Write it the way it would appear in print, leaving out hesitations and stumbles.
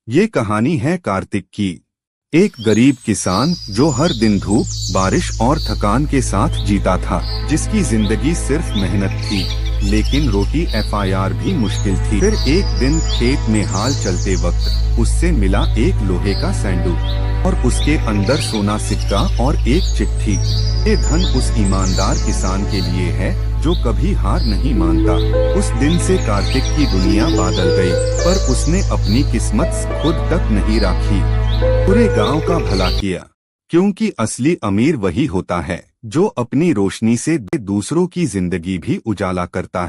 ये कहानी है कार्तिक की। एक गरीब किसान जो हर दिन धूप, बारिश और थकान के साथ जीता था, जिसकी जिंदगी सिर्फ मेहनत थी, लेकिन रोटी FIR भी मुश्किल थी। फिर एक दिन खेत में हाल चलते वक्त उससे मिला एक लोहे का सैंडूक और उसके अंदर सोना सिक्का और एक चिट्ठी। ये धन उस ईमानदार किसान के लिए है जो कभी हार नहीं मानता। उस दिन से कार्तिक की दुनिया बदल गई, पर उसने अपनी किस्मत खुद तक नहीं राखी, पूरे गांव का भला किया। क्योंकि असली अमीर वही होता है जो अपनी रोशनी से दूसरों की जिंदगी भी उजाला करता है।